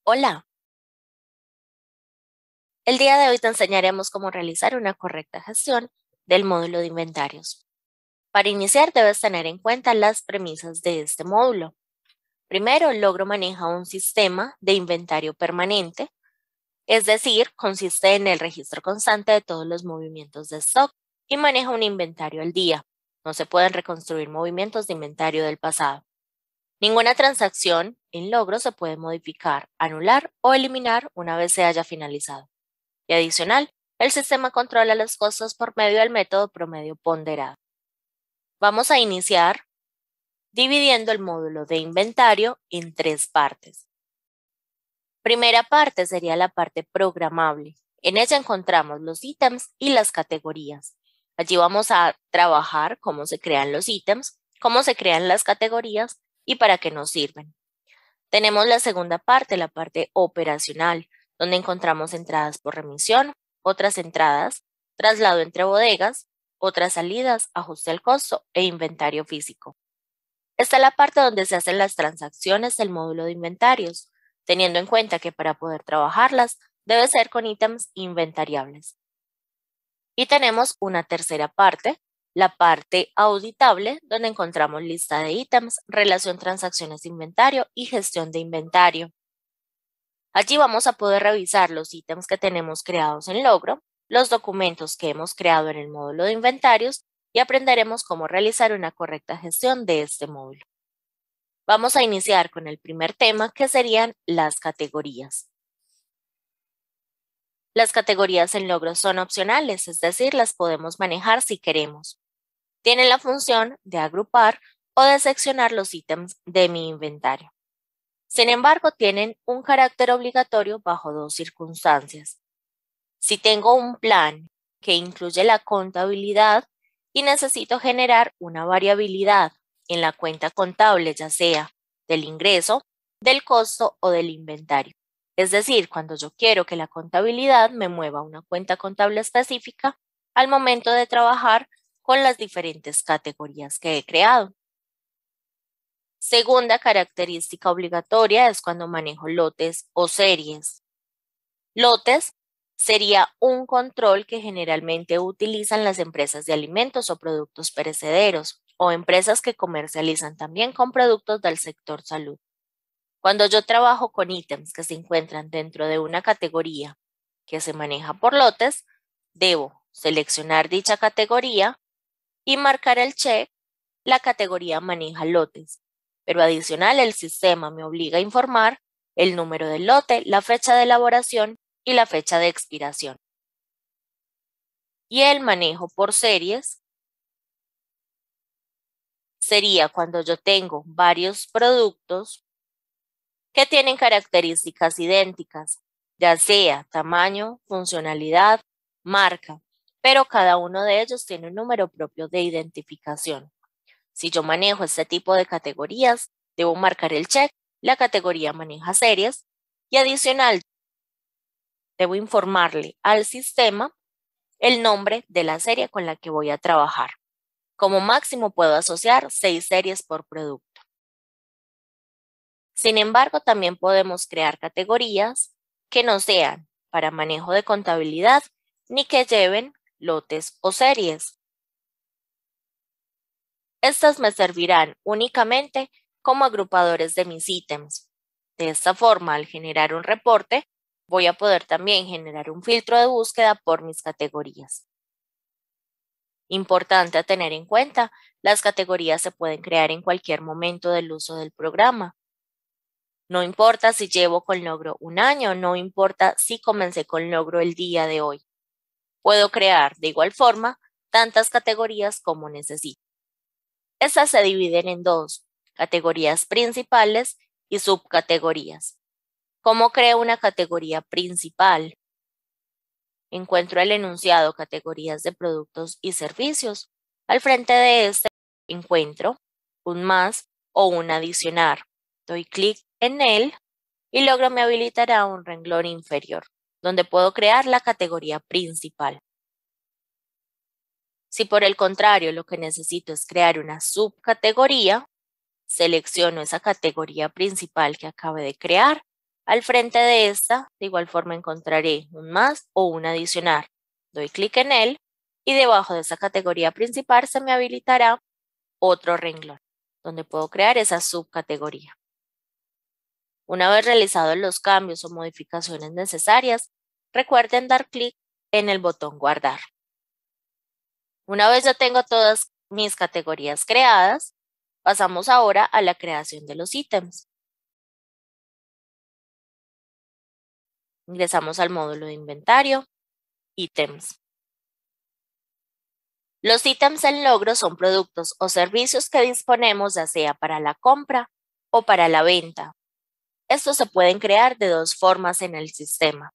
Hola, el día de hoy te enseñaremos cómo realizar una correcta gestión del módulo de inventarios. Para iniciar debes tener en cuenta las premisas de este módulo. Primero, el logro maneja un sistema de inventario permanente, es decir, consiste en el registro constante de todos los movimientos de stock y maneja un inventario al día. No se pueden reconstruir movimientos de inventario del pasado. Ninguna transacción en logro se puede modificar, anular o eliminar una vez se haya finalizado. Y adicional, el sistema controla los costos por medio del método promedio ponderado. Vamos a iniciar dividiendo el módulo de inventario en tres partes. Primera parte sería la parte programable. En ella encontramos los ítems y las categorías. Allí vamos a trabajar cómo se crean los ítems, cómo se crean las categorías y para qué nos sirven. Tenemos la segunda parte, la parte operacional, donde encontramos entradas por remisión, otras entradas, traslado entre bodegas, otras salidas, ajuste al costo e inventario físico. Esta es la parte donde se hacen las transacciones del módulo de inventarios, teniendo en cuenta que para poder trabajarlas debe ser con ítems inventariables. Y tenemos una tercera parte, la parte auditable, donde encontramos lista de ítems, relación transacciones de inventario y gestión de inventario. Allí vamos a poder revisar los ítems que tenemos creados en logro, los documentos que hemos creado en el módulo de inventarios y aprenderemos cómo realizar una correcta gestión de este módulo. Vamos a iniciar con el primer tema, que serían las categorías. Las categorías en logro son opcionales, es decir, las podemos manejar si queremos. Tienen la función de agrupar o de seccionar los ítems de mi inventario. Sin embargo, tienen un carácter obligatorio bajo dos circunstancias. Si tengo un plan que incluye la contabilidad y necesito generar una variabilidad en la cuenta contable, ya sea del ingreso, del costo o del inventario. Es decir, cuando yo quiero que la contabilidad me mueva a una cuenta contable específica al momento de trabajar con las diferentes categorías que he creado. Segunda característica obligatoria es cuando manejo lotes o series. Lotes sería un control que generalmente utilizan las empresas de alimentos o productos perecederos o empresas que comercializan también con productos del sector salud. Cuando yo trabajo con ítems que se encuentran dentro de una categoría que se maneja por lotes, debo seleccionar dicha categoría y marcar el check. La categoría maneja lotes, pero adicional el sistema me obliga a informar el número del lote, la fecha de elaboración y la fecha de expiración. Y el manejo por series sería cuando yo tengo varios productos que tienen características idénticas, ya sea tamaño, funcionalidad, marca, pero cada uno de ellos tiene un número propio de identificación. Si yo manejo este tipo de categorías, debo marcar el check, la categoría maneja series y adicional, debo informarle al sistema el nombre de la serie con la que voy a trabajar. Como máximo puedo asociar 6 series por producto. Sin embargo, también podemos crear categorías que no sean para manejo de contabilidad ni que lleven lotes o series. Estas me servirán únicamente como agrupadores de mis ítems. De esta forma, al generar un reporte, voy a poder también generar un filtro de búsqueda por mis categorías. Importante a tener en cuenta, las categorías se pueden crear en cualquier momento del uso del programa. No importa si llevo con logro un año, no importa si comencé con logro el día de hoy. Puedo crear de igual forma tantas categorías como necesite. Estas se dividen en dos, categorías principales y subcategorías. ¿Cómo creo una categoría principal? Encuentro el enunciado categorías de productos y servicios. Al frente de este encuentro un más o un adicionar. Doy clic en él y logro me habilitará un renglón inferior, donde puedo crear la categoría principal. Si por el contrario lo que necesito es crear una subcategoría, selecciono esa categoría principal que acabé de crear Al frente de esta, de igual forma encontraré un más o un adicional. Doy clic en él y debajo de esa categoría principal se me habilitará otro renglón, donde puedo crear esa subcategoría. Una vez realizados los cambios o modificaciones necesarias, recuerden dar clic en el botón Guardar. Una vez ya tengo todas mis categorías creadas, pasamos ahora a la creación de los ítems. Ingresamos al módulo de inventario, ítems. Los ítems en logro son productos o servicios que disponemos ya sea para la compra o para la venta. Estos se pueden crear de dos formas en el sistema.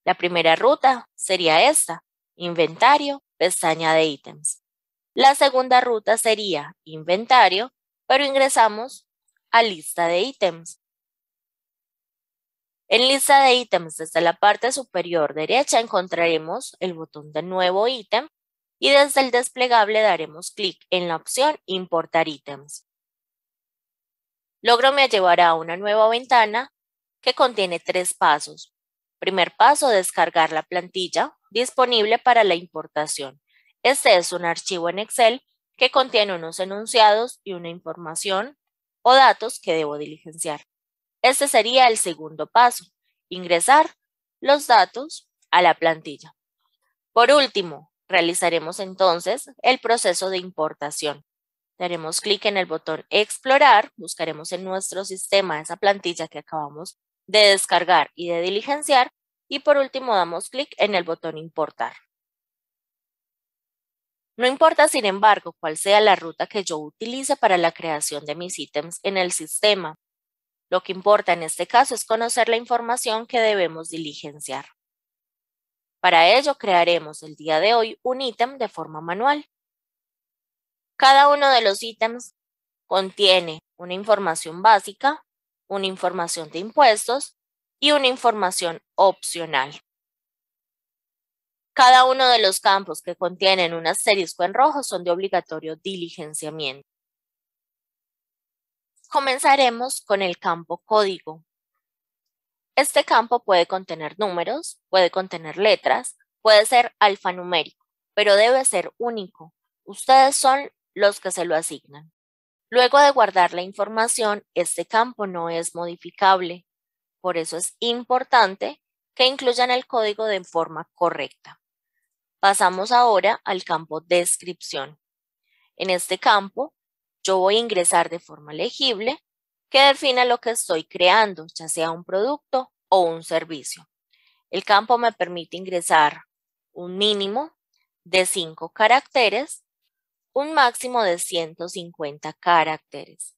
La primera ruta sería esta, inventario, pestaña de ítems. La segunda ruta sería inventario, pero ingresamos a lista de ítems. En lista de ítems, desde la parte superior derecha encontraremos el botón de nuevo ítem y desde el desplegable daremos clic en la opción importar ítems. Logro me llevará a una nueva ventana que contiene 3 pasos. Primer paso, descargar la plantilla disponible para la importación. Este es un archivo en Excel que contiene unos enunciados y una información o datos que debo diligenciar. Este sería el segundo paso, ingresar los datos a la plantilla. Por último, realizaremos entonces el proceso de importación. Daremos clic en el botón Explorar, buscaremos en nuestro sistema esa plantilla que acabamos de descargar y de diligenciar y por último damos clic en el botón Importar. No importa, sin embargo, cuál sea la ruta que yo utilice para la creación de mis ítems en el sistema. Lo que importa en este caso es conocer la información que debemos diligenciar. Para ello, crearemos el día de hoy un ítem de forma manual. Cada uno de los ítems contiene una información básica, una información de impuestos y una información opcional. Cada uno de los campos que contienen un asterisco en rojo son de obligatorio diligenciamiento. Comenzaremos con el campo código. Este campo puede contener números, puede contener letras, puede ser alfanumérico, pero debe ser único. Ustedes son los que se lo asignan. Luego de guardar la información, este campo no es modificable. Por eso es importante que incluyan el código de forma correcta. Pasamos ahora al campo descripción. En este campo, yo voy a ingresar de forma legible que defina lo que estoy creando, ya sea un producto o un servicio. El campo me permite ingresar un mínimo de 5 caracteres, un máximo de 150 caracteres.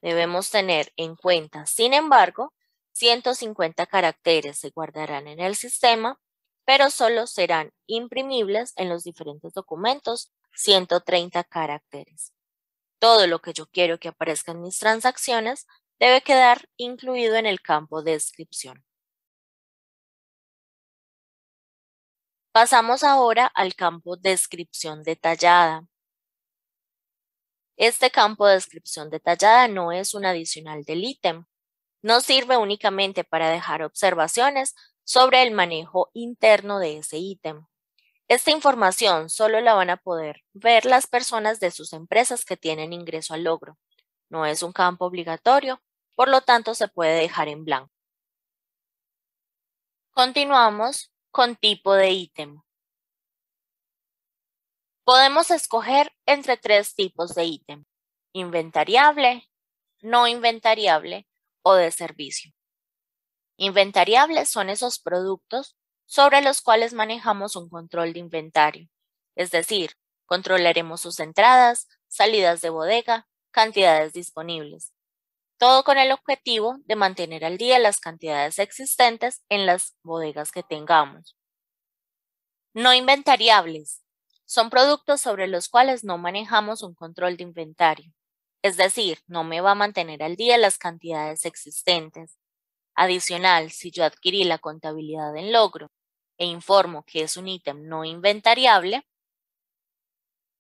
Debemos tener en cuenta, sin embargo, 150 caracteres se guardarán en el sistema, pero solo serán imprimibles en los diferentes documentos 130 caracteres. Todo lo que yo quiero que aparezca en mis transacciones debe quedar incluido en el campo de descripción. Pasamos ahora al campo descripción detallada. Este campo de descripción detallada no es un adicional del ítem. No sirve únicamente para dejar observaciones sobre el manejo interno de ese ítem. Esta información solo la van a poder ver las personas de sus empresas que tienen ingreso al logro. No es un campo obligatorio, por lo tanto se puede dejar en blanco. Continuamos con tipo de ítem. Podemos escoger entre 3 tipos de ítem: inventariable, no inventariable o de servicio. Inventariables son esos productos sobre los cuales manejamos un control de inventario, es decir, controlaremos sus entradas, salidas de bodega, cantidades disponibles, todo con el objetivo de mantener al día las cantidades existentes en las bodegas que tengamos. No inventariables son productos sobre los cuales no manejamos un control de inventario, es decir, no me va a mantener al día las cantidades existentes. Adicional, si yo adquirí la contabilidad en logro e informo que es un ítem no inventariable,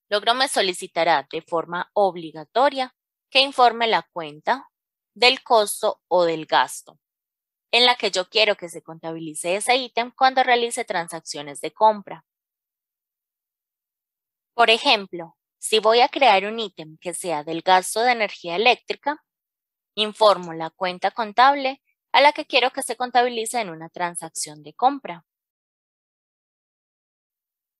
logro me solicitará de forma obligatoria que informe la cuenta del costo o del gasto. en la que yo quiero que se contabilice ese ítem cuando realice transacciones de compra. Por ejemplo, si voy a crear un ítem que sea del gasto de energía eléctrica, informo la cuenta contable a la que quiero que se contabilice en una transacción de compra.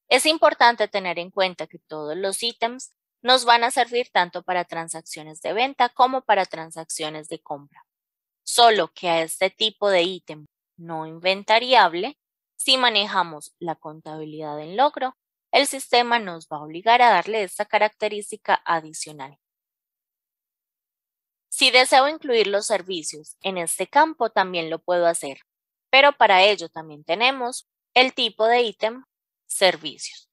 Es importante tener en cuenta que todos los ítems nos van a servir tanto para transacciones de venta como para transacciones de compra. Solo que a este tipo de ítem no inventariable, si manejamos la contabilidad en logro, el sistema nos va a obligar a darle esta característica adicional. Si deseo incluir los servicios en este campo, también lo puedo hacer, pero para ello también tenemos el tipo de ítem servicios.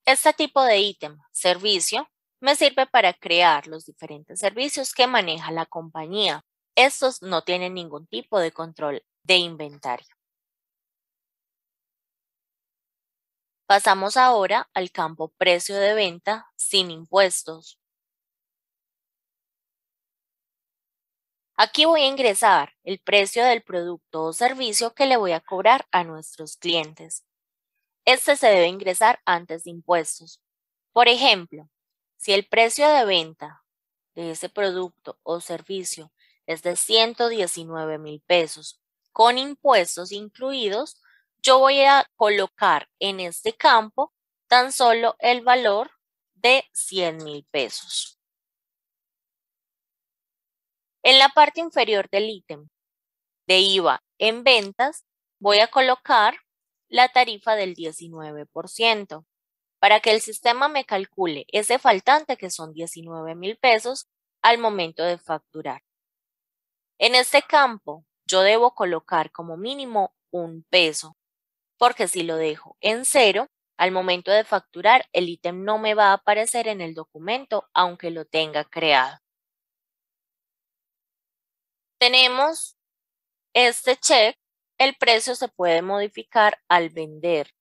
Este tipo de ítem, servicio, me sirve para crear los diferentes servicios que maneja la compañía. Estos no tienen ningún tipo de control de inventario. Pasamos ahora al campo precio de venta sin impuestos. Aquí voy a ingresar el precio del producto o servicio que le voy a cobrar a nuestros clientes. Este se debe ingresar antes de impuestos. Por ejemplo, si el precio de venta de ese producto o servicio es de 119,000 pesos con impuestos incluidos, yo voy a colocar en este campo tan solo el valor de 100,000 pesos. En la parte inferior del ítem de IVA en ventas, voy a colocar la tarifa del 19% para que el sistema me calcule ese faltante que son 19,000 pesos al momento de facturar. En este campo, yo debo colocar como mínimo 1 peso, porque si lo dejo en 0, al momento de facturar, el ítem no me va a aparecer en el documento, aunque lo tenga creado. Tenemos este check, el precio se puede modificar al vender.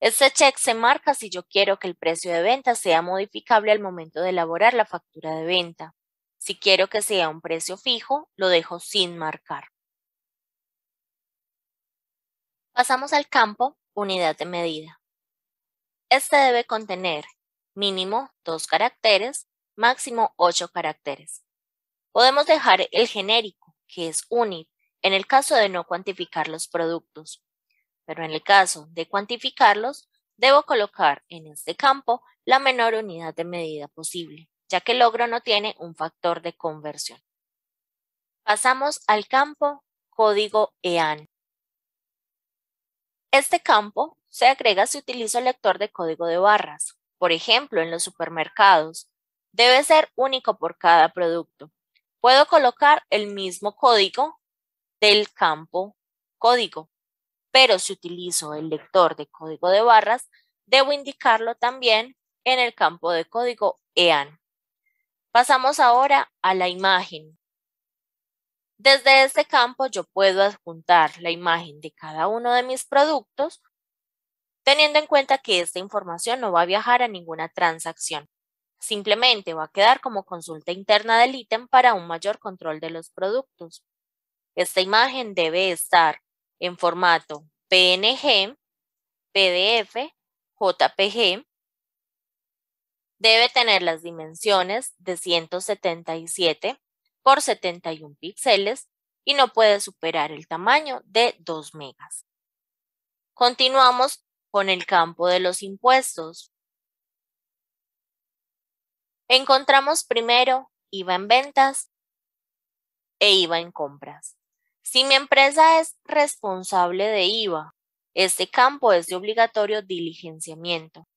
Este check se marca si yo quiero que el precio de venta sea modificable al momento de elaborar la factura de venta. Si quiero que sea un precio fijo, lo dejo sin marcar. Pasamos al campo unidad de medida. Este debe contener mínimo 2 caracteres, máximo 8 caracteres. Podemos dejar el genérico, que es UNIT, en el caso de no cuantificar los productos. Pero en el caso de cuantificarlos, debo colocar en este campo la menor unidad de medida posible, ya que el logro no tiene un factor de conversión. Pasamos al campo código EAN. Este campo se agrega si utilizo el lector de código de barras. Por ejemplo, en los supermercados, debe ser único por cada producto. Puedo colocar el mismo código del campo código, pero si utilizo el lector de código de barras, debo indicarlo también en el campo de código EAN. Pasamos ahora a la imagen. Desde este campo yo puedo adjuntar la imagen de cada uno de mis productos, teniendo en cuenta que esta información no va a viajar a ninguna transacción. Simplemente va a quedar como consulta interna del ítem para un mayor control de los productos. Esta imagen debe estar en formato PNG, PDF, JPG. Debe tener las dimensiones de 177 por 71 píxeles y no puede superar el tamaño de 2 megas. Continuamos con el campo de los impuestos. Encontramos primero IVA en ventas e IVA en compras. Si mi empresa es responsable de IVA, este campo es de obligatorio diligenciamiento.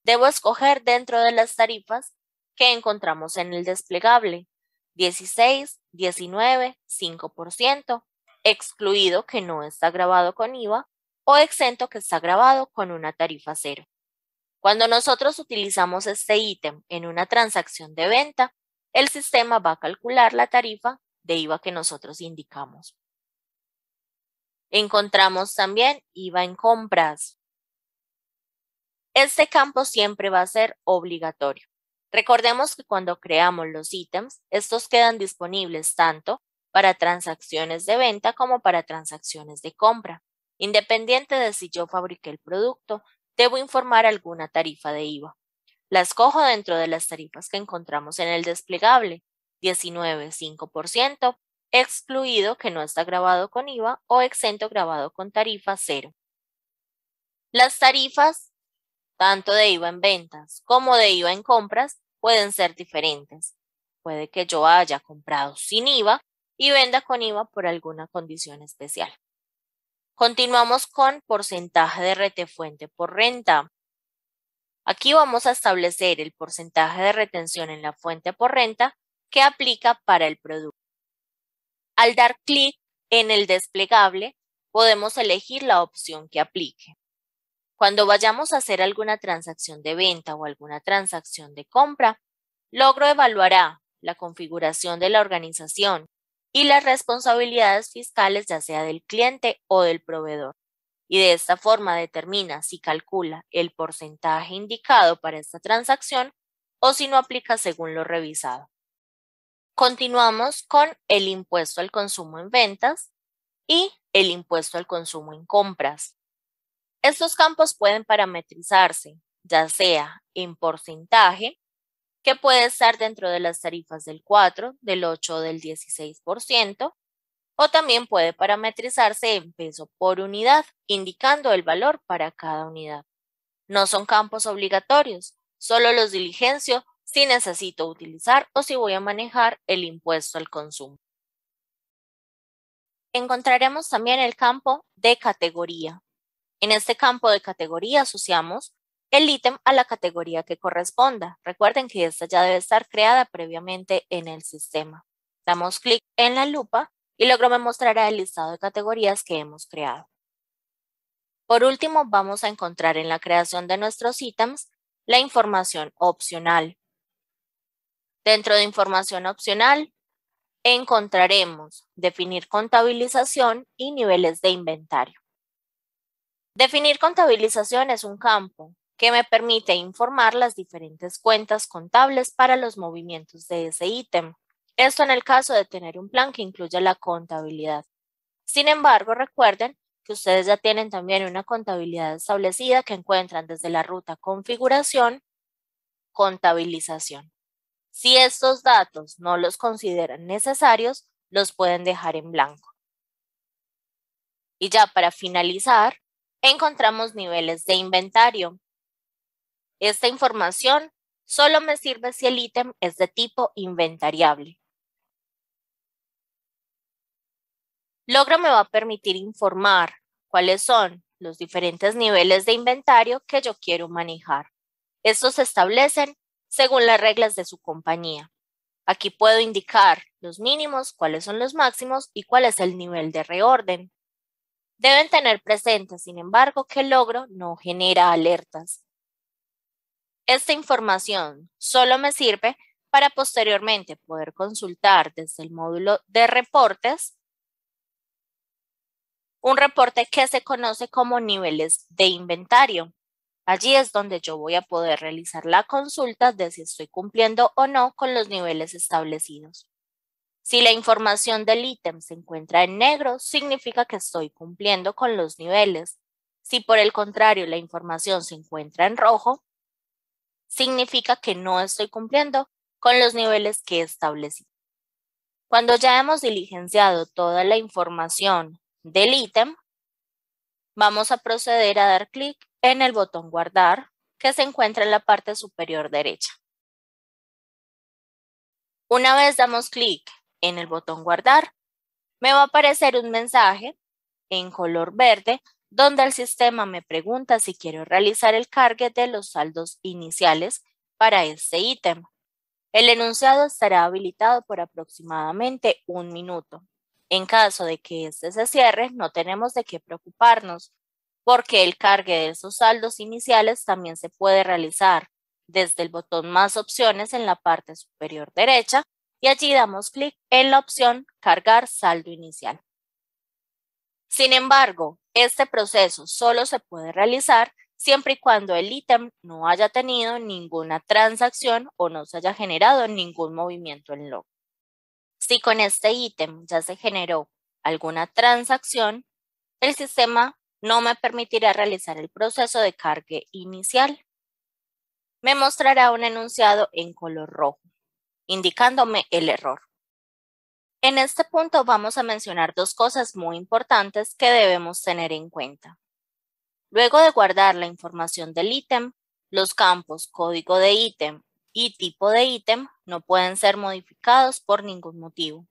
Debo escoger dentro de las tarifas que encontramos en el desplegable 16, 19, 5%, excluido que no está grabado con IVA o exento que está grabado con una tarifa cero. Cuando nosotros utilizamos este ítem en una transacción de venta, el sistema va a calcular la tarifa de IVA que nosotros indicamos. Encontramos también IVA en compras. Este campo siempre va a ser obligatorio. Recordemos que cuando creamos los ítems, estos quedan disponibles tanto para transacciones de venta como para transacciones de compra. Independiente de si yo fabriqué el producto, debo informar alguna tarifa de IVA. La escojo dentro de las tarifas que encontramos en el desplegable, 19,5%, excluido que no está grabado con IVA o exento grabado con tarifa 0. Las tarifas, tanto de IVA en ventas como de IVA en compras, pueden ser diferentes. Puede que yo haya comprado sin IVA y venda con IVA por alguna condición especial. Continuamos con porcentaje de retefuente por renta. Aquí vamos a establecer el porcentaje de retención en la fuente por renta que aplica para el producto. Al dar clic en el desplegable, podemos elegir la opción que aplique. Cuando vayamos a hacer alguna transacción de venta o alguna transacción de compra, Logro evaluará la configuración de la organización y las responsabilidades fiscales ya sea del cliente o del proveedor. Y de esta forma determina si calcula el porcentaje indicado para esta transacción o si no aplica según lo revisado. Continuamos con el impuesto al consumo en ventas y el impuesto al consumo en compras. Estos campos pueden parametrizarse, ya sea en porcentaje, que puede estar dentro de las tarifas del 4, del 8 o del 16%, o también puede parametrizarse en peso por unidad, indicando el valor para cada unidad. No son campos obligatorios, solo los diligencio si necesito utilizar o si voy a manejar el impuesto al consumo. Encontraremos también el campo de categoría. En este campo de categoría asociamos el ítem a la categoría que corresponda. Recuerden que esta ya debe estar creada previamente en el sistema. Damos clic en la lupa y luego me mostrará el listado de categorías que hemos creado. Por último, vamos a encontrar en la creación de nuestros ítems la información opcional. Dentro de información opcional, encontraremos definir contabilización y niveles de inventario. Definir contabilización es un campo que me permite informar las diferentes cuentas contables para los movimientos de ese ítem. Esto en el caso de tener un plan que incluya la contabilidad. Sin embargo, recuerden que ustedes ya tienen también una contabilidad establecida que encuentran desde la ruta configuración, contabilización. Si estos datos no los consideran necesarios, los pueden dejar en blanco. Y ya para finalizar, encontramos niveles de inventario. Esta información solo me sirve si el ítem es de tipo inventariable. Logro me va a permitir informar cuáles son los diferentes niveles de inventario que yo quiero manejar. Estos se establecen según las reglas de su compañía. Aquí puedo indicar los mínimos, cuáles son los máximos y cuál es el nivel de reorden. Deben tener presente, sin embargo, que el logro no genera alertas. Esta información solo me sirve para posteriormente poder consultar desde el módulo de reportes un reporte que se conoce como niveles de inventario. Allí es donde yo voy a poder realizar la consulta de si estoy cumpliendo o no con los niveles establecidos. Si la información del ítem se encuentra en negro, significa que estoy cumpliendo con los niveles. Si por el contrario la información se encuentra en rojo, significa que no estoy cumpliendo con los niveles que establecí. Cuando ya hemos diligenciado toda la información del ítem, vamos a proceder a dar clic en el botón guardar que se encuentra en la parte superior derecha. Una vez damos clic en el botón guardar, me va a aparecer un mensaje en color verde donde el sistema me pregunta si quiero realizar el cargue de los saldos iniciales para este ítem. El enunciado estará habilitado por aproximadamente 1 minuto. En caso de que este se cierre, no tenemos de qué preocuparnos, porque el cargue de esos saldos iniciales también se puede realizar desde el botón más opciones en la parte superior derecha y allí damos clic en la opción cargar saldo inicial. Sin embargo, este proceso solo se puede realizar siempre y cuando el ítem no haya tenido ninguna transacción o no se haya generado ningún movimiento en log. Si con este ítem ya se generó alguna transacción, el sistema no me permitirá realizar el proceso de cargue inicial. Me mostrará un enunciado en color rojo, indicándome el error. En este punto vamos a mencionar dos cosas muy importantes que debemos tener en cuenta. Luego de guardar la información del ítem, los campos código de ítem y tipo de ítem no pueden ser modificados por ningún motivo.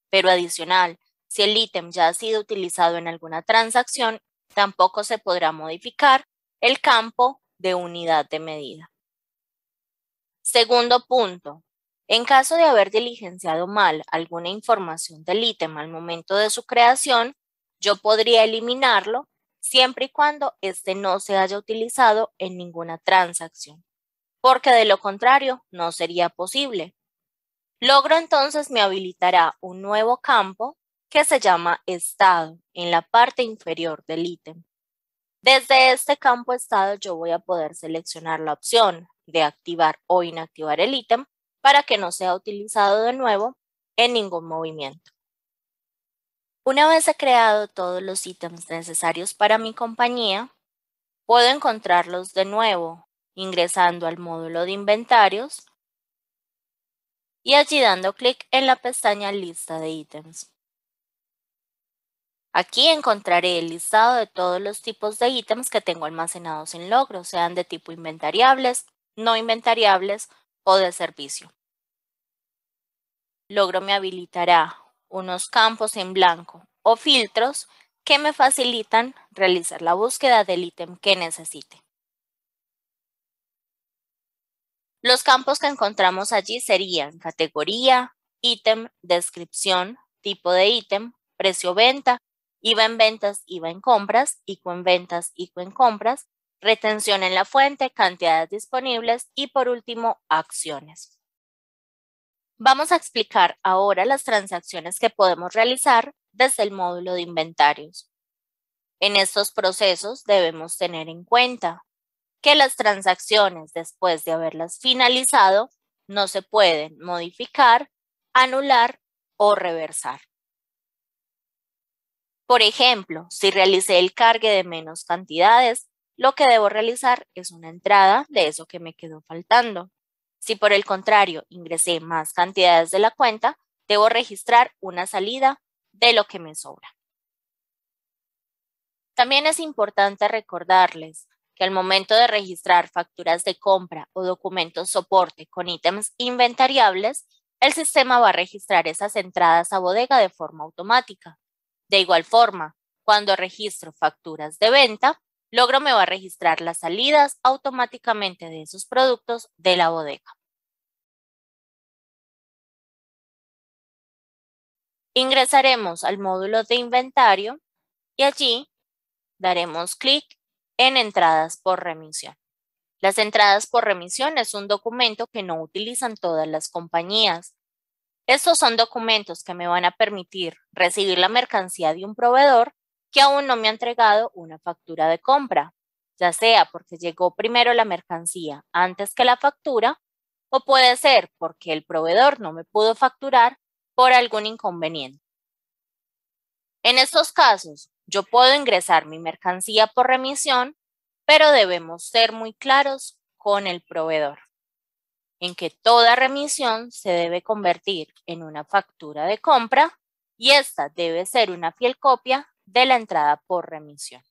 Pero adicional, si el ítem ya ha sido utilizado en alguna transacción, tampoco se podrá modificar el campo de unidad de medida. Segundo punto. En caso de haber diligenciado mal alguna información del ítem al momento de su creación, yo podría eliminarlo siempre y cuando éste no se haya utilizado en ninguna transacción, porque de lo contrario no sería posible. Logro entonces me habilitará un nuevo campo que se llama estado en la parte inferior del ítem. Desde este campo estado yo voy a poder seleccionar la opción de activar o inactivar el ítem para que no sea utilizado de nuevo en ningún movimiento. Una vez he creado todos los ítems necesarios para mi compañía, puedo encontrarlos de nuevo ingresando al módulo de inventarios y allí dando clic en la pestaña Lista de ítems. Aquí encontraré el listado de todos los tipos de ítems que tengo almacenados en Logro, sean de tipo inventariables, no inventariables o de servicio. Logro me habilitará unos campos en blanco o filtros que me facilitan realizar la búsqueda del ítem que necesite. Los campos que encontramos allí serían categoría, ítem, descripción, tipo de ítem, precio venta, IVA en ventas, IVA en compras, ICO en ventas, ICO en compras, retención en la fuente, cantidades disponibles y por último, acciones. Vamos a explicar ahora las transacciones que podemos realizar desde el módulo de inventarios. En estos procesos debemos tener en cuenta que las transacciones después de haberlas finalizado no se pueden modificar, anular o reversar. Por ejemplo, si realicé el cargue de menos cantidades, lo que debo realizar es una entrada de eso que me quedó faltando. Si por el contrario ingresé más cantidades de la cuenta, debo registrar una salida de lo que me sobra. También es importante recordarles que al momento de registrar facturas de compra o documentos soporte con ítems inventariables, el sistema va a registrar esas entradas a bodega de forma automática. De igual forma, cuando registro facturas de venta, Logro me va a registrar las salidas automáticamente de esos productos de la bodega. Ingresaremos al módulo de inventario y allí daremos clic en entradas por remisión. Las entradas por remisión es un documento que no utilizan todas las compañías. Estos son documentos que me van a permitir recibir la mercancía de un proveedor que aún no me ha entregado una factura de compra, ya sea porque llegó primero la mercancía antes que la factura o puede ser porque el proveedor no me pudo facturar por algún inconveniente. En estos casos, yo puedo ingresar mi mercancía por remisión, pero debemos ser muy claros con el proveedor en que toda remisión se debe convertir en una factura de compra y esta debe ser una fiel copia de la entrada por remisión.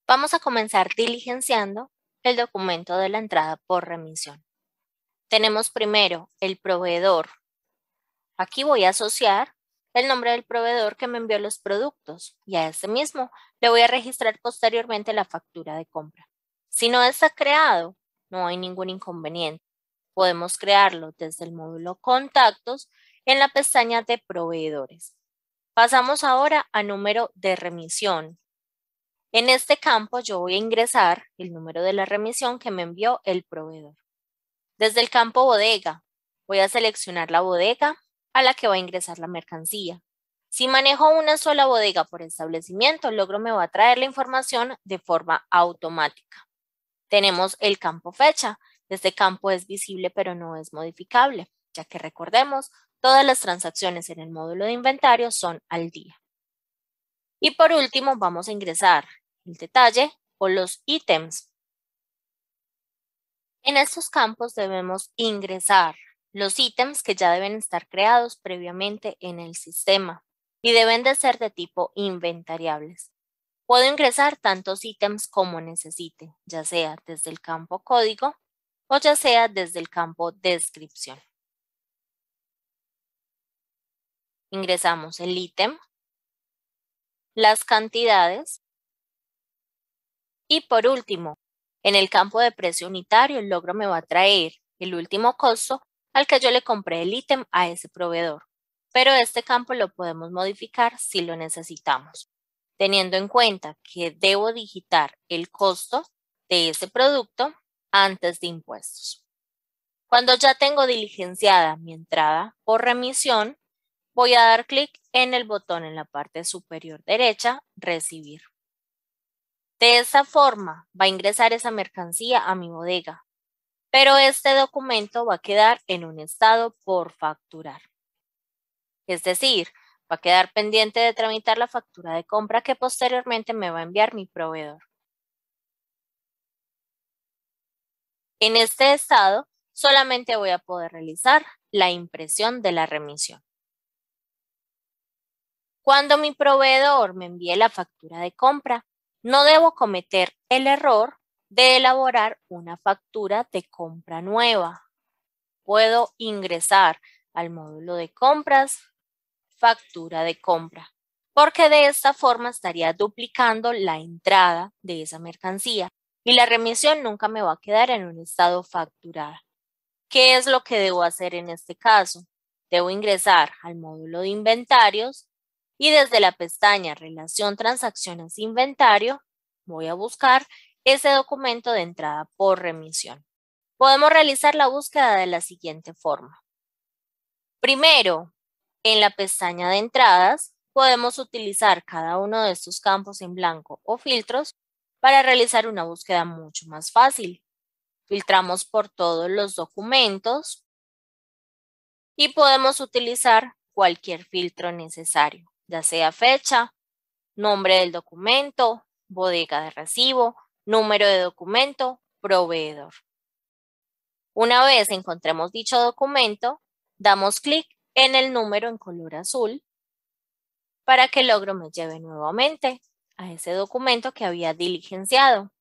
Vamos a comenzar diligenciando el documento de la entrada por remisión. Tenemos primero el proveedor. Aquí voy a asociar el nombre del proveedor que me envió los productos y a ese mismo le voy a registrar posteriormente la factura de compra. Si no está creado, no hay ningún inconveniente. Podemos crearlo desde el módulo Contactos en la pestaña de Proveedores. Pasamos ahora a número de remisión. En este campo yo voy a ingresar el número de la remisión que me envió el proveedor. Desde el campo Bodega, voy a seleccionar la bodega a la que va a ingresar la mercancía. Si manejo una sola bodega por establecimiento, Logro me va a traer la información de forma automática. Tenemos el campo fecha. Este campo es visible pero no es modificable, ya que recordemos, todas las transacciones en el módulo de inventario son al día. Y por último, vamos a ingresar el detalle o los ítems. En estos campos debemos ingresar los ítems que ya deben estar creados previamente en el sistema y deben de ser de tipo inventariables. Puedo ingresar tantos ítems como necesite, ya sea desde el campo código o ya sea desde el campo descripción. Ingresamos el ítem, las cantidades y por último, en el campo de precio unitario, el Logro me va a traer el último costo al que yo le compré el ítem a ese proveedor, pero este campo lo podemos modificar si lo necesitamos, teniendo en cuenta que debo digitar el costo de ese producto antes de impuestos. Cuando ya tengo diligenciada mi entrada por remisión, voy a dar clic en el botón en la parte superior derecha, Recibir. De esta forma va a ingresar esa mercancía a mi bodega, pero este documento va a quedar en un estado por facturar. Es decir, va a quedar pendiente de tramitar la factura de compra que posteriormente me va a enviar mi proveedor. En este estado, solamente voy a poder realizar la impresión de la remisión. Cuando mi proveedor me envíe la factura de compra, no debo cometer el error de elaborar una factura de compra nueva. Puedo ingresar al módulo de compras, factura de compra, porque de esta forma estaría duplicando la entrada de esa mercancía y la remisión nunca me va a quedar en un estado facturada. ¿Qué es lo que debo hacer en este caso? Debo ingresar al módulo de inventarios y desde la pestaña Relación Transacciones Inventario voy a buscar ese documento de entrada por remisión. Podemos realizar la búsqueda de la siguiente forma. Primero, en la pestaña de entradas, podemos utilizar cada uno de estos campos en blanco o filtros para realizar una búsqueda mucho más fácil. Filtramos por todos los documentos y podemos utilizar cualquier filtro necesario, ya sea fecha, nombre del documento, bodega de recibo, número de documento, proveedor. Una vez encontremos dicho documento, damos clic en el número en color azul para que Logro me lleve nuevamente a ese documento que había diligenciado.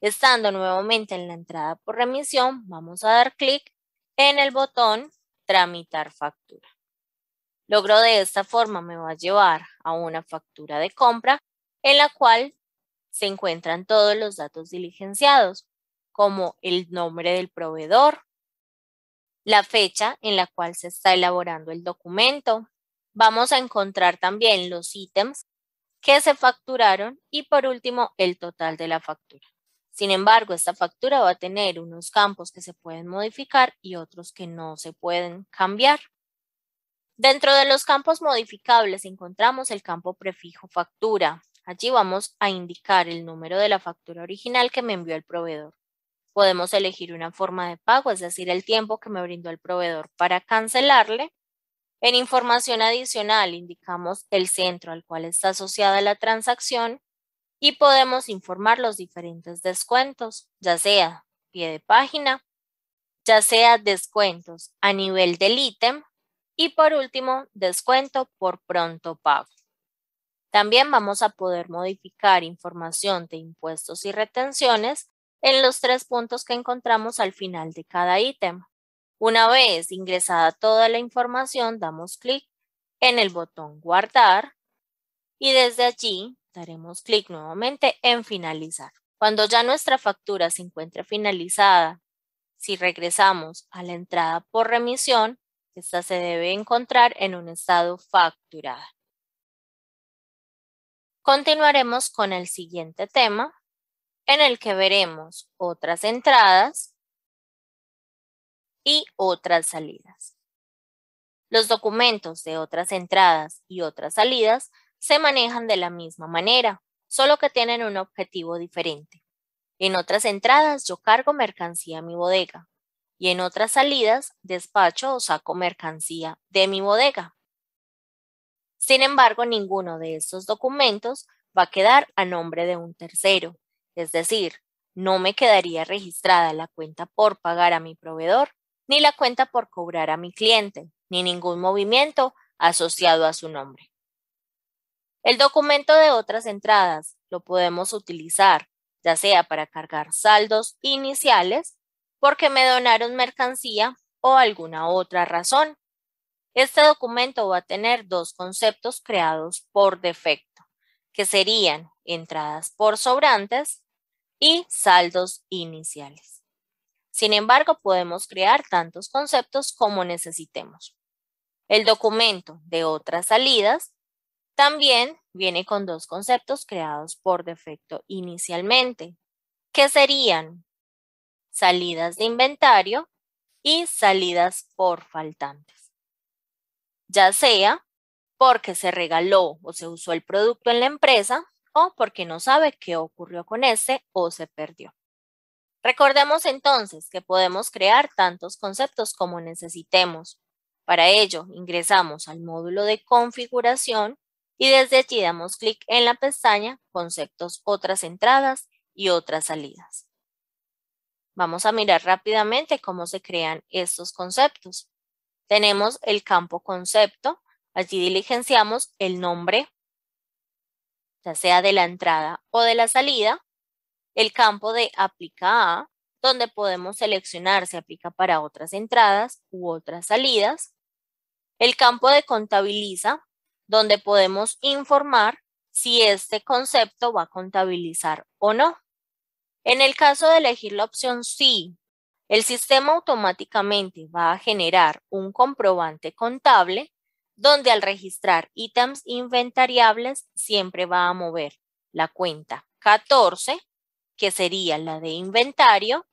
Estando nuevamente en la entrada por remisión, vamos a dar clic en el botón Tramitar factura. Logro de esta forma me va a llevar a una factura de compra en la cual se encuentran todos los datos diligenciados, como el nombre del proveedor, la fecha en la cual se está elaborando el documento. Vamos a encontrar también los ítems que se facturaron y por último el total de la factura. Sin embargo, esta factura va a tener unos campos que se pueden modificar y otros que no se pueden cambiar. Dentro de los campos modificables encontramos el campo prefijo factura. Allí vamos a indicar el número de la factura original que me envió el proveedor. Podemos elegir una forma de pago, es decir, el tiempo que me brindó el proveedor para cancelarle. En información adicional indicamos el centro al cual está asociada la transacción y podemos informar los diferentes descuentos, ya sea pie de página, ya sea descuentos a nivel del ítem y por último descuento por pronto pago. También vamos a poder modificar información de impuestos y retenciones en los 3 puntos que encontramos al final de cada ítem. Una vez ingresada toda la información, damos clic en el botón Guardar y desde allí daremos clic nuevamente en Finalizar. Cuando ya nuestra factura se encuentre finalizada, si regresamos a la entrada por remisión, esta se debe encontrar en un estado facturada. Continuaremos con el siguiente tema, en el que veremos otras entradas y otras salidas. Los documentos de otras entradas y otras salidas se manejan de la misma manera, solo que tienen un objetivo diferente. En otras entradas yo cargo mercancía a mi bodega y en otras salidas despacho o saco mercancía de mi bodega. Sin embargo, ninguno de estos documentos va a quedar a nombre de un tercero, es decir, no me quedaría registrada la cuenta por pagar a mi proveedor, ni la cuenta por cobrar a mi cliente, ni ningún movimiento asociado a su nombre. El documento de otras entradas lo podemos utilizar ya sea para cargar saldos iniciales, porque me donaron mercancía o alguna otra razón. Este documento va a tener dos conceptos creados por defecto, que serían entradas por sobrantes y saldos iniciales. Sin embargo, podemos crear tantos conceptos como necesitemos. El documento de otras salidas también viene con dos conceptos creados por defecto inicialmente, que serían salidas de inventario y salidas por faltantes. Ya sea porque se regaló o se usó el producto en la empresa o porque no sabe qué ocurrió con este o se perdió. Recordemos entonces que podemos crear tantos conceptos como necesitemos. Para ello, ingresamos al módulo de configuración y desde allí damos clic en la pestaña Conceptos, otras entradas y otras salidas. Vamos a mirar rápidamente cómo se crean estos conceptos. Tenemos el campo concepto, allí diligenciamos el nombre, ya sea de la entrada o de la salida, el campo de aplica a, donde podemos seleccionar si aplica para otras entradas u otras salidas, el campo de contabiliza, donde podemos informar si este concepto va a contabilizar o no. En el caso de elegir la opción sí, el sistema automáticamente va a generar un comprobante contable donde al registrar ítems inventariables siempre va a mover la cuenta 14, que sería la de inventario,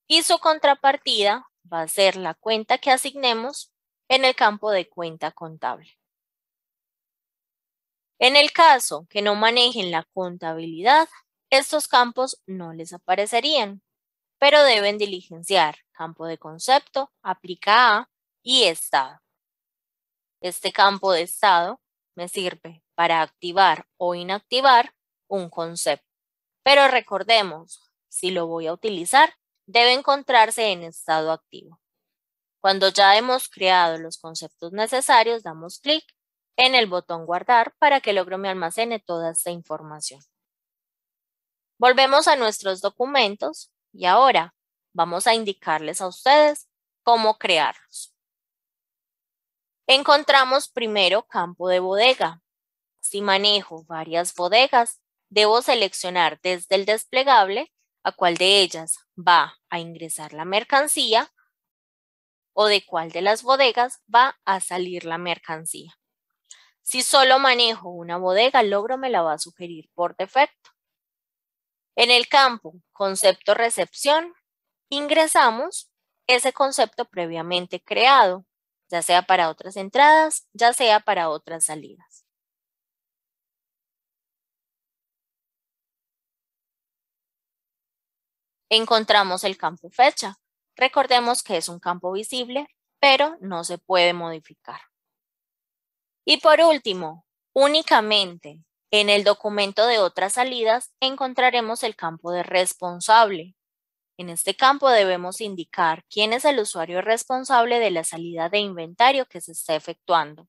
y su contrapartida va a ser la cuenta que asignemos en el campo de cuenta contable. En el caso que no manejen la contabilidad, estos campos no les aparecerían, pero deben diligenciar campo de concepto, aplica a y estado. Este campo de estado me sirve para activar o inactivar un concepto. Pero recordemos, si lo voy a utilizar, debe encontrarse en estado activo. Cuando ya hemos creado los conceptos necesarios, damos clic en el botón guardar para que Logro me almacene toda esta información. Volvemos a nuestros documentos y ahora vamos a indicarles a ustedes cómo crearlos. Encontramos primero campo de bodega. Si manejo varias bodegas, debo seleccionar desde el desplegable a cuál de ellas va a ingresar la mercancía o de cuál de las bodegas va a salir la mercancía. Si solo manejo una bodega, Logro me la va a sugerir por defecto. En el campo concepto recepción, ingresamos ese concepto previamente creado, ya sea para otras entradas, ya sea para otras salidas. Encontramos el campo fecha. Recordemos que es un campo visible, pero no se puede modificar. Y por último, únicamente en el documento de otras salidas encontraremos el campo de responsable. En este campo debemos indicar quién es el usuario responsable de la salida de inventario que se está efectuando.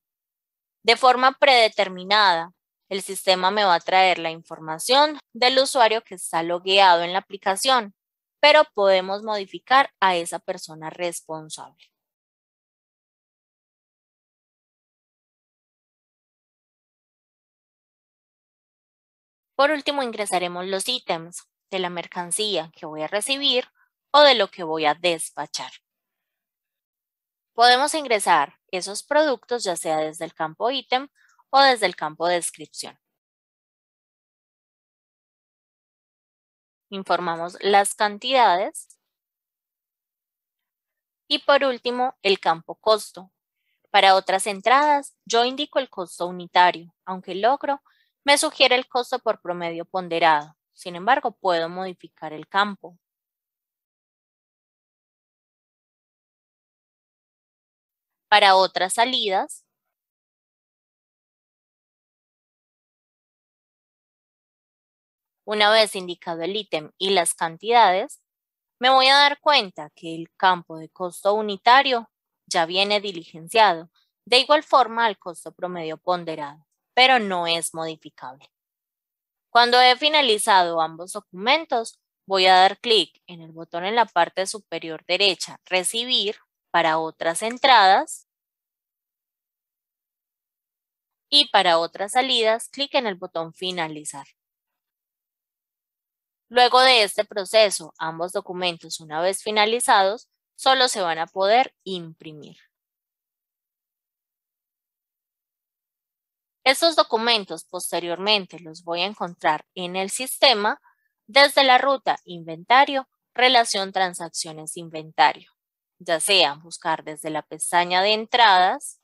De forma predeterminada, el sistema me va a traer la información del usuario que está logueado en la aplicación, pero podemos modificar a esa persona responsable. Por último, ingresaremos los ítems de la mercancía que voy a recibir o de lo que voy a despachar. Podemos ingresar esos productos ya sea desde el campo ítem o desde el campo descripción. Informamos las cantidades y por último el campo costo. Para otras entradas, yo indico el costo unitario, aunque el logro me sugiere el costo por promedio ponderado. Sin embargo, puedo modificar el campo. Para otras salidas, una vez indicado el ítem y las cantidades, me voy a dar cuenta que el campo de costo unitario ya viene diligenciado, de igual forma al costo promedio ponderado, pero no es modificable. Cuando he finalizado ambos documentos, voy a dar clic en el botón en la parte superior derecha, Recibir, para otras entradas, y para otras salidas, clic en el botón Finalizar. Luego de este proceso, ambos documentos, una vez finalizados, solo se van a poder imprimir. Estos documentos posteriormente los voy a encontrar en el sistema desde la ruta Inventario, Relación Transacciones Inventario, ya sea buscar desde la pestaña de entradas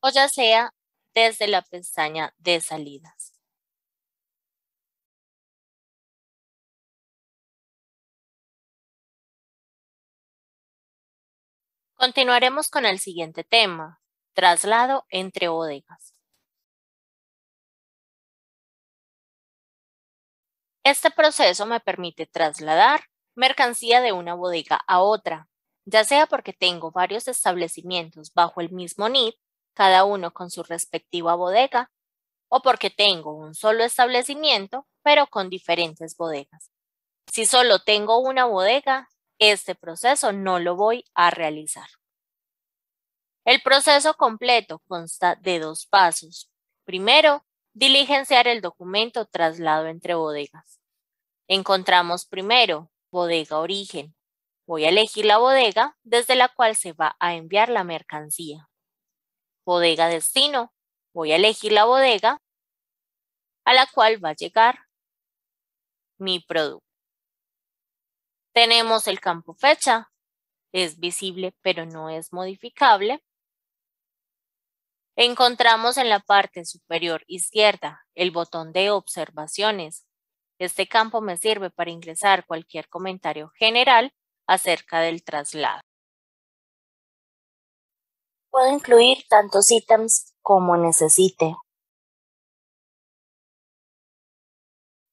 o ya sea desde la pestaña de salidas. Continuaremos con el siguiente tema, traslado entre bodegas. Este proceso me permite trasladar mercancía de una bodega a otra, ya sea porque tengo varios establecimientos bajo el mismo NID, cada uno con su respectiva bodega, o porque tengo un solo establecimiento, pero con diferentes bodegas. Si solo tengo una bodega, este proceso no lo voy a realizar. El proceso completo consta de 2 pasos. Primero, diligenciar el documento traslado entre bodegas. Encontramos primero bodega origen. Voy a elegir la bodega desde la cual se va a enviar la mercancía. Bodega destino. Voy a elegir la bodega a la cual va a llegar mi producto. Tenemos el campo fecha. Es visible pero no es modificable. Encontramos en la parte superior izquierda el botón de observaciones. Este campo me sirve para ingresar cualquier comentario general acerca del traslado. Puedo incluir tantos ítems como necesite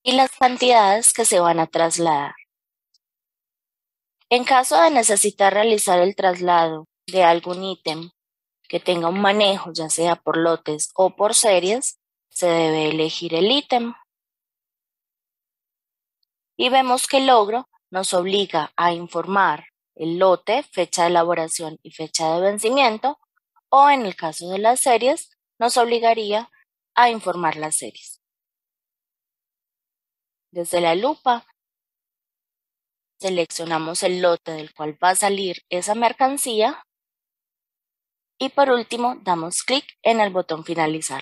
y las cantidades que se van a trasladar. En caso de necesitar realizar el traslado de algún ítem que tenga un manejo, ya sea por lotes o por series, se debe elegir el ítem. Y vemos que el logro nos obliga a informar el lote, fecha de elaboración y fecha de vencimiento, o en el caso de las series, nos obligaría a informar las series. Desde la lupa, seleccionamos el lote del cual va a salir esa mercancía y por último damos clic en el botón Finalizar.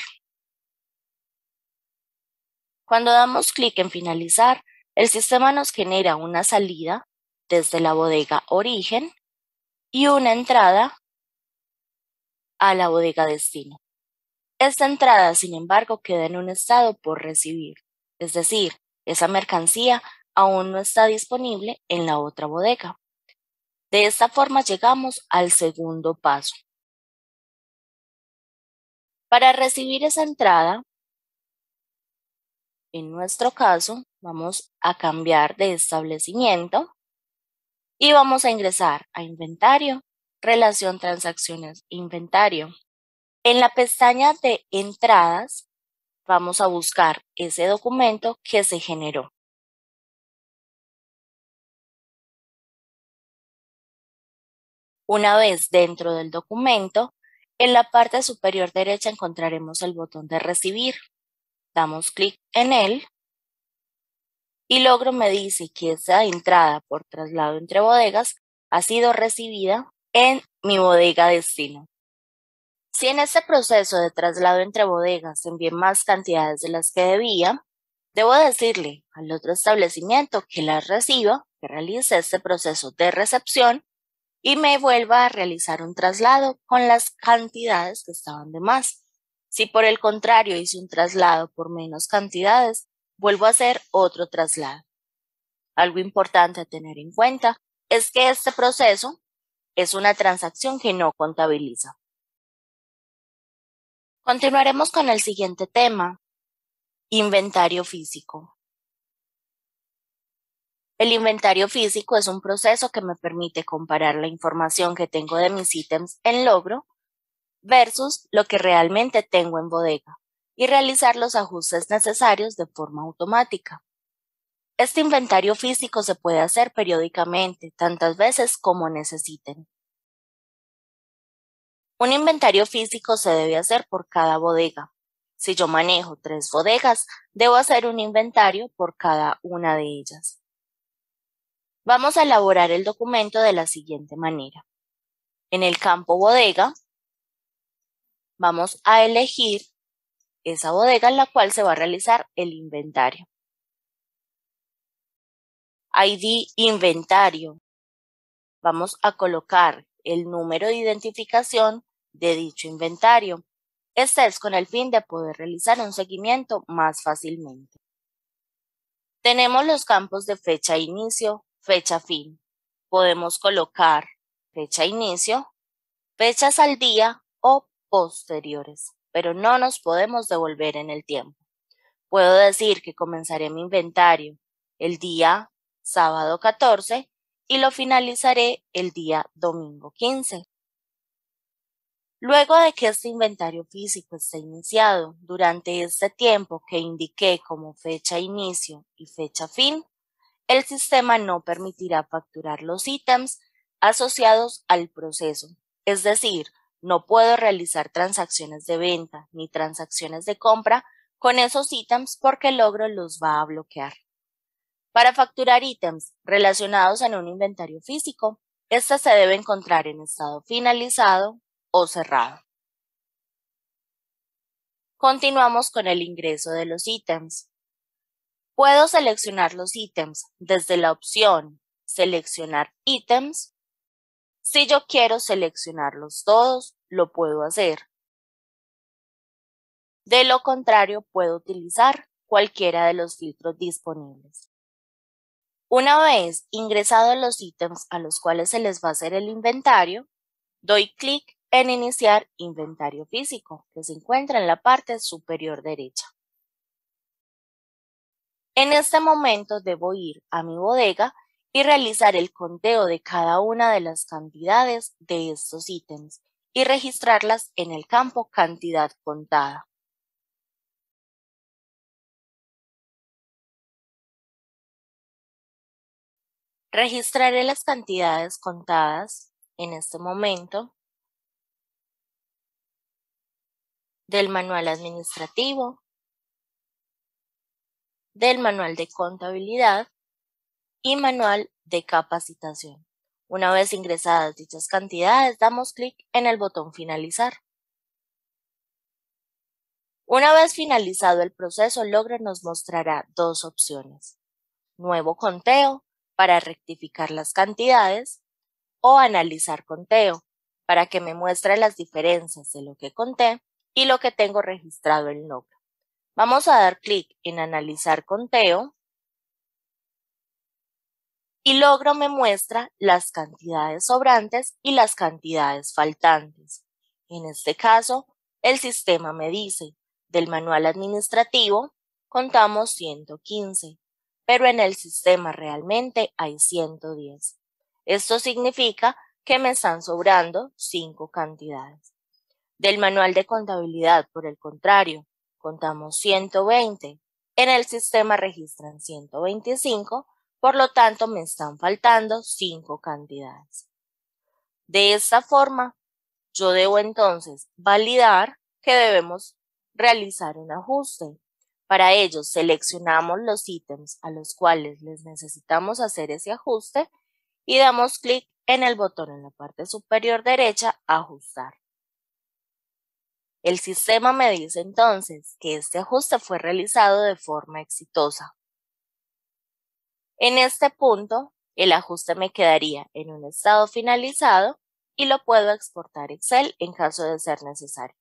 Cuando damos clic en Finalizar, el sistema nos genera una salida desde la bodega origen y una entrada a la bodega destino. Esta entrada, sin embargo, queda en un estado por recibir, es decir, esa mercancía aún no está disponible en la otra bodega. De esta forma llegamos al segundo paso. Para recibir esa entrada, en nuestro caso, vamos a cambiar de establecimiento y vamos a ingresar a Inventario, Relación Transacciones Inventario. En la pestaña de Entradas, vamos a buscar ese documento que se generó. Una vez dentro del documento, en la parte superior derecha encontraremos el botón de Recibir. Damos clic en él y Logro me dice que esa entrada por traslado entre bodegas ha sido recibida en mi bodega destino. Si en este proceso de traslado entre bodegas envié más cantidades de las que debía, Debo decirle al otro establecimiento que las reciba, que realice este proceso de recepción y me vuelva a realizar un traslado con las cantidades que estaban de más. Si por el contrario hice un traslado por menos cantidades, vuelvo a hacer otro traslado. Algo importante a tener en cuenta es que este proceso es una transacción que no contabiliza. Continuaremos con el siguiente tema, inventario físico. El inventario físico es un proceso que me permite comparar la información que tengo de mis ítems en logro versus lo que realmente tengo en bodega y realizar los ajustes necesarios de forma automática. Este inventario físico se puede hacer periódicamente, tantas veces como necesiten. Un inventario físico se debe hacer por cada bodega. Si yo manejo 3 bodegas, debo hacer un inventario por cada una de ellas. Vamos a elaborar el documento de la siguiente manera. En el campo bodega, vamos a elegir esa bodega en la cual se va a realizar el inventario. ID inventario. Vamos a colocar el número de identificación de dicho inventario. Este es con el fin de poder realizar un seguimiento más fácilmente. Tenemos los campos de fecha inicio, fecha fin. Podemos colocar fecha inicio, fechas al día o posteriores, pero no nos podemos devolver en el tiempo. Puedo decir que comenzaré mi inventario el día sábado 14 y lo finalizaré el día domingo 15. Luego de que este inventario físico esté iniciado, durante este tiempo que indiqué como fecha inicio y fecha fin, el sistema no permitirá facturar los ítems asociados al proceso, es decir, no puedo realizar transacciones de venta ni transacciones de compra con esos ítems porque el logro los va a bloquear. Para facturar ítems relacionados en un inventario físico, este se debe encontrar en estado finalizado o cerrado. Continuamos con el ingreso de los ítems. Puedo seleccionar los ítems desde la opción Seleccionar ítems. Si yo quiero seleccionarlos todos, lo puedo hacer. De lo contrario, puedo utilizar cualquiera de los filtros disponibles. Una vez ingresados los ítems a los cuales se les va a hacer el inventario, doy clic en Iniciar inventario físico, que se encuentra en la parte superior derecha. En este momento debo ir a mi bodega y realizar el conteo de cada una de las cantidades de estos ítems y registrarlas en el campo cantidad contada. Registraré las cantidades contadas en este momento del manual administrativo, del manual de contabilidad y manual de capacitación. Una vez ingresadas dichas cantidades, damos clic en el botón Finalizar. Una vez finalizado el proceso, Logro nos mostrará dos opciones: Nuevo conteo para rectificar las cantidades o Analizar conteo para que me muestre las diferencias de lo que conté y lo que tengo registrado en Logro. Vamos a dar clic en Analizar conteo y Logro me muestra las cantidades sobrantes y las cantidades faltantes. En este caso, el sistema me dice: del manual administrativo contamos 115, pero en el sistema realmente hay 110. Esto significa que me están sobrando 5 cantidades. Del manual de contabilidad, por el contrario, contamos 120. En el sistema registran 125, por lo tanto me están faltando 5 cantidades. De esta forma, yo debo entonces validar que debemos realizar un ajuste. Para ello, seleccionamos los ítems a los cuales les necesitamos hacer ese ajuste y damos clic en el botón en la parte superior derecha, Ajustar. El sistema me dice entonces que este ajuste fue realizado de forma exitosa. En este punto, el ajuste me quedaría en un estado finalizado y lo puedo exportar a Excel en caso de ser necesario.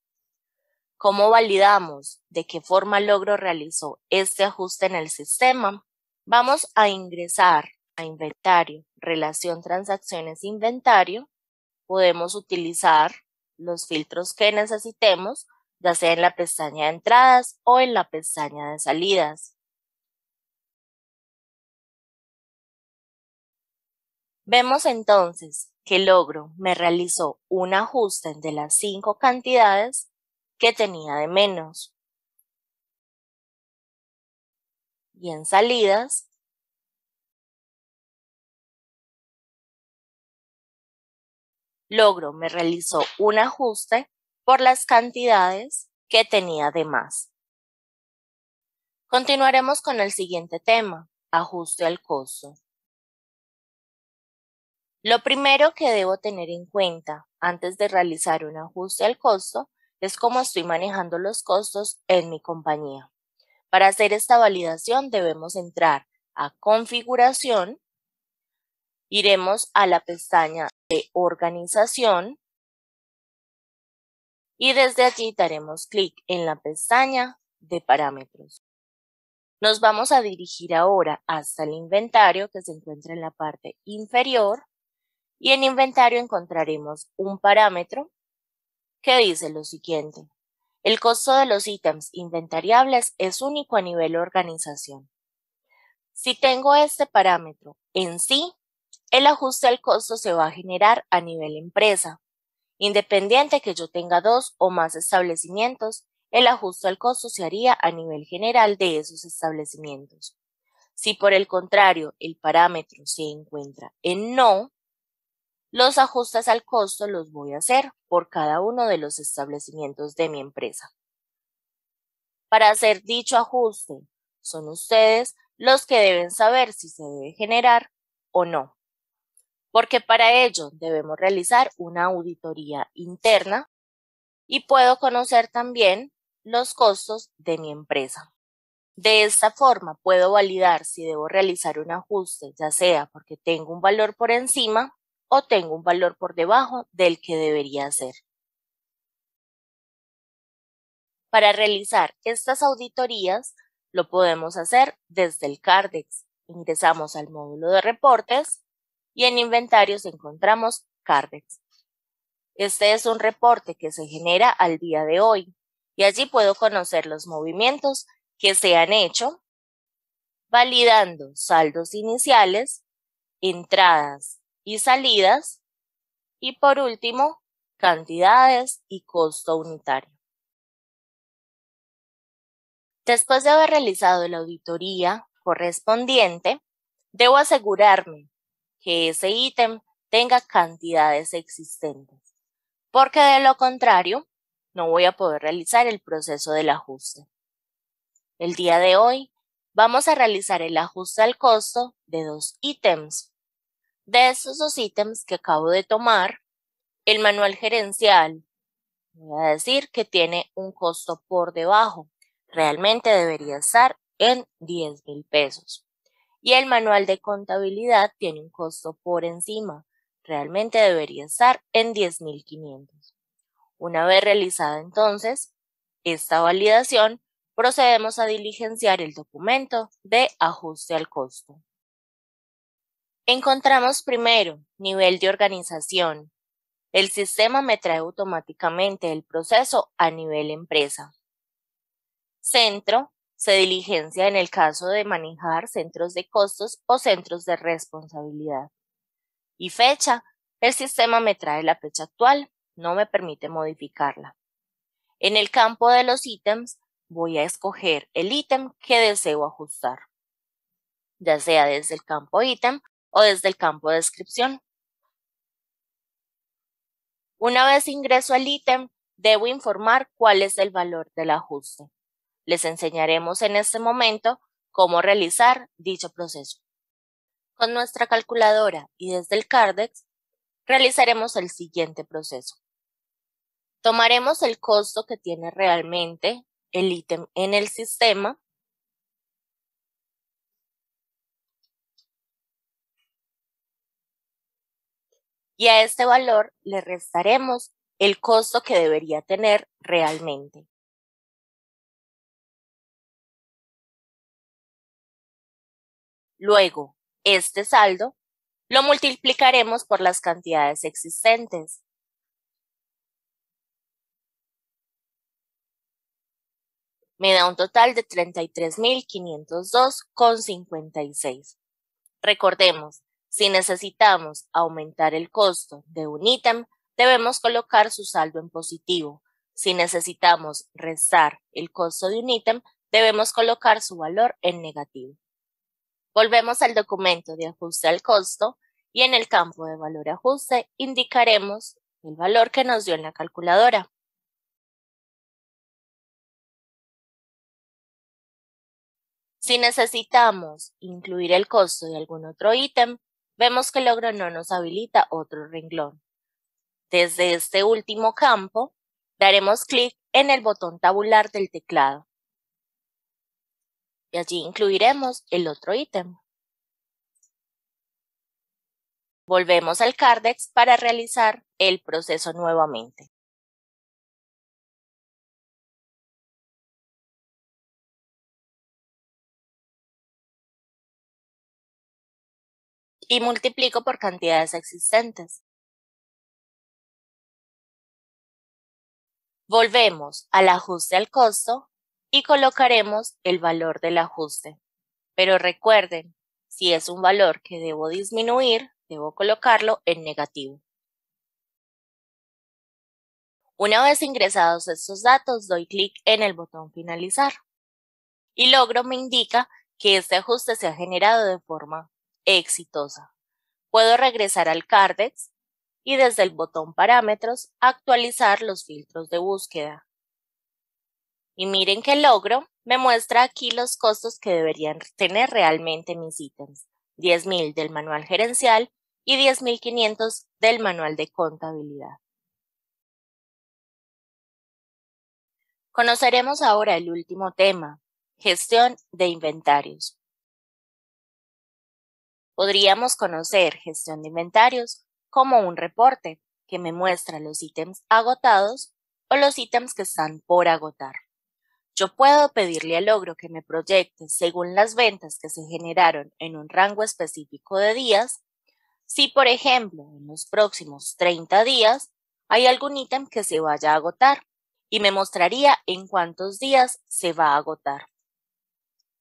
¿Cómo validamos de qué forma Logro realizó este ajuste en el sistema? Vamos a ingresar a Inventario, Relación Transacciones-Inventario. Podemos utilizar los filtros que necesitemos, ya sea en la pestaña de entradas o en la pestaña de salidas. Vemos entonces que Logro me realizó un ajuste de las 5 cantidades que tenía de menos. Y en salidas, Logro me realizó un ajuste por las cantidades que tenía de más. Continuaremos con el siguiente tema, ajuste al costo. Lo primero que debo tener en cuenta antes de realizar un ajuste al costo es cómo estoy manejando los costos en mi compañía. Para hacer esta validación debemos entrar a Configuración, iremos a la pestaña de Organización y desde allí daremos clic en la pestaña de Parámetros. Nos vamos a dirigir ahora hasta el inventario que se encuentra en la parte inferior y en inventario encontraremos un parámetro que dice lo siguiente. El costo de los ítems inventariables es único a nivel organización. Si tengo este parámetro en sí, el ajuste al costo se va a generar a nivel empresa. Independiente que yo tenga 2 o más establecimientos, el ajuste al costo se haría a nivel general de esos establecimientos. Si por el contrario el parámetro se encuentra en no, los ajustes al costo los voy a hacer por cada uno de los establecimientos de mi empresa. Para hacer dicho ajuste, son ustedes los que deben saber si se debe generar o no, porque para ello debemos realizar una auditoría interna y puedo conocer también los costos de mi empresa. De esta forma puedo validar si debo realizar un ajuste, ya sea porque tengo un valor por encima o tengo un valor por debajo del que debería ser. Para realizar estas auditorías lo podemos hacer desde el Cardex. Ingresamos al módulo de reportes y en inventarios encontramos Cardex. Este es un reporte que se genera al día de hoy y allí puedo conocer los movimientos que se han hecho, validando saldos iniciales, entradas y salidas y por último, cantidades y costo unitario. Después de haber realizado la auditoría correspondiente, debo asegurarme que ese ítem tenga cantidades existentes, porque de lo contrario, no voy a poder realizar el proceso del ajuste. El día de hoy vamos a realizar el ajuste al costo de 2 ítems. De estos 2 ítems que acabo de tomar, el manual gerencial, voy a decir que tiene un costo por debajo. Realmente debería estar en 10,000 pesos. Y el manual de contabilidad tiene un costo por encima. Realmente debería estar en 10,500. Una vez realizada entonces esta validación, procedemos a diligenciar el documento de ajuste al costo. Encontramos primero nivel de organización. El sistema me trae automáticamente el proceso a nivel empresa. Centro se diligencia en el caso de manejar centros de costos o centros de responsabilidad. Y fecha, el sistema me trae la fecha actual, no me permite modificarla. En el campo de los ítems voy a escoger el ítem que deseo ajustar, ya sea desde el campo ítem o desde el campo descripción. Una vez ingreso al ítem, debo informar cuál es el valor del ajuste. Les enseñaremos en este momento cómo realizar dicho proceso. Con nuestra calculadora y desde el Cardex, realizaremos el siguiente proceso. Tomaremos el costo que tiene realmente el ítem en el sistema y a este valor le restaremos el costo que debería tener realmente. Luego, este saldo lo multiplicaremos por las cantidades existentes. Me da un total de 33.502,56. Recordemos, si necesitamos aumentar el costo de un ítem, debemos colocar su saldo en positivo. Si necesitamos restar el costo de un ítem, debemos colocar su valor en negativo. Volvemos al documento de ajuste al costo y en el campo de valor ajuste indicaremos el valor que nos dio en la calculadora. Si necesitamos incluir el costo de algún otro ítem, vemos que el logro no nos habilita otro renglón. Desde este último campo, daremos clic en el botón tabular del teclado y allí incluiremos el otro ítem. Volvemos al Cardex para realizar el proceso nuevamente. Y multiplico por cantidades existentes. Volvemos al ajuste al costo y colocaremos el valor del ajuste. Pero recuerden, si es un valor que debo disminuir, debo colocarlo en negativo. Una vez ingresados estos datos, doy clic en el botón finalizar. Y logro me indica que este ajuste se ha generado de forma exitosa. Puedo regresar al Cardex y desde el botón parámetros actualizar los filtros de búsqueda. Y miren que el logro me muestra aquí los costos que deberían tener realmente mis ítems. 10.000 del manual gerencial y 10.500 del manual de contabilidad. Conoceremos ahora el último tema, gestión de inventarios. Podríamos conocer gestión de inventarios como un reporte que me muestra los ítems agotados o los ítems que están por agotar. Yo puedo pedirle al logro que me proyecte según las ventas que se generaron en un rango específico de días. Si, por ejemplo, en los próximos 30 días hay algún ítem que se vaya a agotar y me mostraría en cuántos días se va a agotar.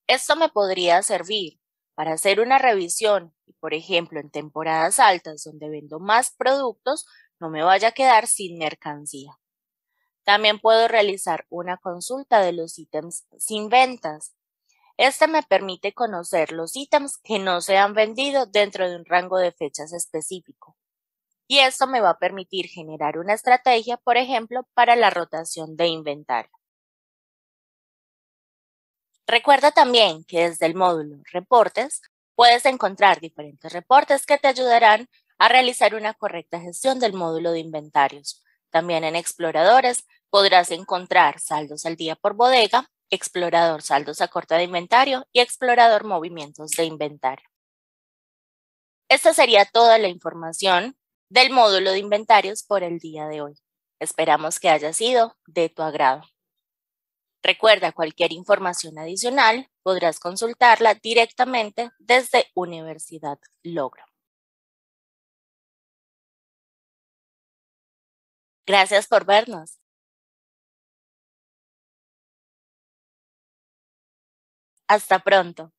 Esto me podría servir para hacer una revisión y, por ejemplo, en temporadas altas donde vendo más productos, no me vaya a quedar sin mercancía. También puedo realizar una consulta de los ítems sin ventas. Este me permite conocer los ítems que no se han vendido dentro de un rango de fechas específico. Y esto me va a permitir generar una estrategia, por ejemplo, para la rotación de inventario. Recuerda también que desde el módulo Reportes puedes encontrar diferentes reportes que te ayudarán a realizar una correcta gestión del módulo de inventarios. También en Exploradores podrás encontrar saldos al día por bodega, Explorador saldos a corta de inventario y Explorador movimientos de inventario. Esta sería toda la información del módulo de inventarios por el día de hoy. Esperamos que haya sido de tu agrado. Recuerda, cualquier información adicional podrás consultarla directamente desde Universidad Logro. Gracias por vernos. Hasta pronto.